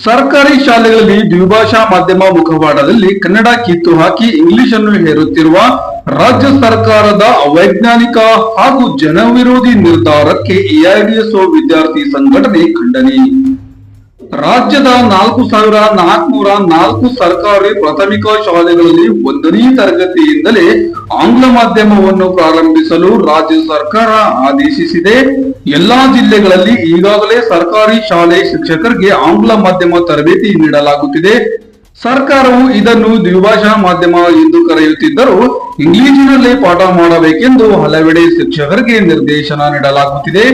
ಸರ್ಕಾರಿ ಶಾಲೆಗಳಲ್ಲಿ ದ್ವಿಭಾಷಾ ಮಾಧ್ಯಮ ಮುಖವಾಡದಲ್ಲಿ ಕನ್ನಡ ಕಿತ್ತು ಹಾಕಿ ಇಂಗ್ಲಿಷ್ ಅನ್ನು ಹೇರುತ್ತಿರುವ ರಾಜ್ಯ ಸರ್ಕಾರದ ಅವೈಜ್ಞಾನಿಕ ಹಾಗೂ ಜನವಿರೋಧಿ ನಿರ್ಧಾರಕ್ಕೆ ಎಐಡಿಎಸ್ಒ ವಿದ್ಯಾರ್ಥಿ ಸಂಘಟನೆ ಖಂಡನೆ. ರಾಜ್ಯದ 4,404 ಸರ್ಕಾರಿ ಪ್ರಾಥಮಿಕ ಶಾಲೆಗಳಲ್ಲಿ 1ನೇ ತರಗತಿಯಿಂದಲೇ ಆಂಗ್ಲ ಮಾಧ್ಯಮವನ್ನು ಪ್ರಾರಂಭಿಸಲು ರಾಜ್ಯ ಸರ್ಕಾರ ಆದೇಶಿಸಿದೆ. ಎಲ್ಲಾ ಜಿಲ್ಲೆಗಳಲ್ಲಿ ಈಗಾಗಲೇ ಸರ್ಕಾರಿ ಶಾಲೆ ಶಿಕ್ಷಕರಿಗೆ ಆಂಗ್ಲ ಮಾಧ್ಯಮ ತರಬೇತಿ ನೀಡಲಾಗುತ್ತಿದೆ. ಸರ್ಕಾರವು ಇದನ್ನು ದ್ವಿಭಾಷಾ ಮಾಧ್ಯಮ ಎಂದು ಕರೆಯುತ್ತಿದ್ದರೂ ಇಂಗ್ಲಿಷಿನಲ್ಲೇ ಪಾಠ ಮಾಡಬೇಕೆಂದು ಹಲವೆಡೆ ಶಿಕ್ಷಕರಿಗೆ ನಿರ್ದೇಶನ ನೀಡಲಾಗುತ್ತಿದೆ.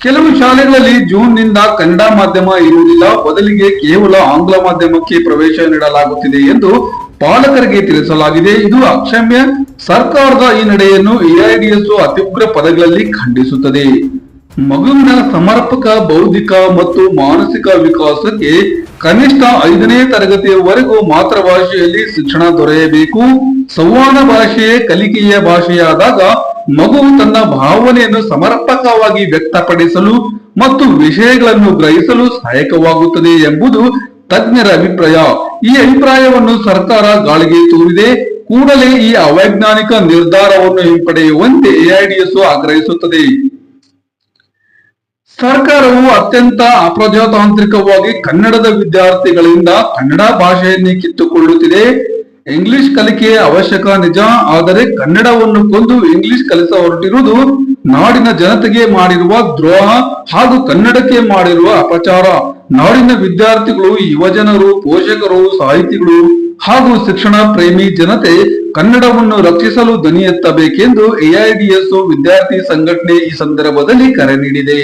ಕೆಲವು ಶಾಲೆಗಳಲ್ಲಿ ಜೂನ್ನಿಂದ ಕನ್ನಡ ಮಾಧ್ಯಮ ಇರುವುದಿಲ್ಲ, ಬದಲಿಗೆ ಕೇವಲ ಆಂಗ್ಲ ಮಾಧ್ಯಮಕ್ಕೆ ಪ್ರವೇಶ ನೀಡಲಾಗುತ್ತಿದೆ ಎಂದು ಪಾಲಕರಿಗೆ ತಿಳಿಸಲಾಗಿದೆ. ಇದು ಅಕ್ಷಮ್ಯ. ಸರ್ಕಾರದ ಈ ನಡೆಯನ್ನು ಎಐಡಿಎಸ್ಒ ಅತ್ಯುಗ್ರ ಪದಗಳಲ್ಲಿ ಖಂಡಿಸುತ್ತದೆ. ಮಗುವಿನ ಸಮರ್ಪಕ ಬೌದ್ಧಿಕ ಮತ್ತು ಮಾನಸಿಕ ವಿಕಾಸಕ್ಕೆ ಕನಿಷ್ಠ 5ನೇ ತರಗತಿಯವರೆಗೂ ಮಾತೃಭಾಷೆಯಲ್ಲಿ ಶಿಕ್ಷಣ ದೊರೆಯಬೇಕು. ಸಂವಹನ ಭಾಷೆಯೇ ಕಲಿಕೆಯ ಭಾಷೆಯಾದಾಗ ಮಗು ತನ್ನ ಭಾವನೆಯನ್ನು ಸಮರ್ಪಕವಾಗಿ ವ್ಯಕ್ತಪಡಿಸಲು ಮತ್ತು ವಿಷಯಗಳನ್ನು ಗ್ರಹಿಸಲು ಸಹಾಯಕವಾಗುತ್ತದೆ ಎಂಬುದು ತಜ್ಞರ ಅಭಿಪ್ರಾಯ. ಈ ಅಭಿಪ್ರಾಯವನ್ನು ಸರ್ಕಾರ ಗಾಳಿಗೆ ತೂರಿದೆ. ಕೂಡಲೇ ಈ ಅವೈಜ್ಞಾನಿಕ ನಿರ್ಧಾರವನ್ನು ಹಿಂಪಡೆಯುವಂತೆ ಎಐಡಿಎಸ್ಒ ಆಗ್ರಹಿಸುತ್ತದೆ. ಸರ್ಕಾರವು ಅತ್ಯಂತ ಅಪ್ರಜಾತಾಂತ್ರಿಕವಾಗಿ ಕನ್ನಡದ ವಿದ್ಯಾರ್ಥಿಗಳಿಂದ ಕನ್ನಡ ಭಾಷೆಯನ್ನೇ ಕಿತ್ತುಕೊಳ್ಳುತ್ತಿದೆ. ಇಂಗ್ಲಿಷ್ ಕಲಿಕೆ ಅವಶ್ಯಕ ನಿಜ, ಆದರೆ ಕನ್ನಡವನ್ನು ಕೊಂದು ಇಂಗ್ಲಿಷ್ ಕಲಿಸ ಹೊರಟಿರುವುದು ನಾಡಿನ ಜನತೆಗೆ ಮಾಡಿರುವ ದ್ರೋಹ ಹಾಗೂ ಕನ್ನಡಕ್ಕೆ ಮಾಡಿರುವ ಅಪಚಾರ. ನಾಡಿನ ವಿದ್ಯಾರ್ಥಿಗಳು, ಯುವಜನರು, ಪೋಷಕರು, ಸಾಹಿತಿಗಳು ಹಾಗೂ ಶಿಕ್ಷಣ ಪ್ರೇಮಿ ಜನತೆ ಕನ್ನಡವನ್ನು ರಕ್ಷಿಸಲು ಧ್ವನಿ ಎತ್ತಬೇಕೆಂದು ಎಐಡಿಎಸ್ಒ ವಿದ್ಯಾರ್ಥಿ ಸಂಘಟನೆ ಈ ಸಂದರ್ಭದಲ್ಲಿ ಕರೆ ನೀಡಿದೆ.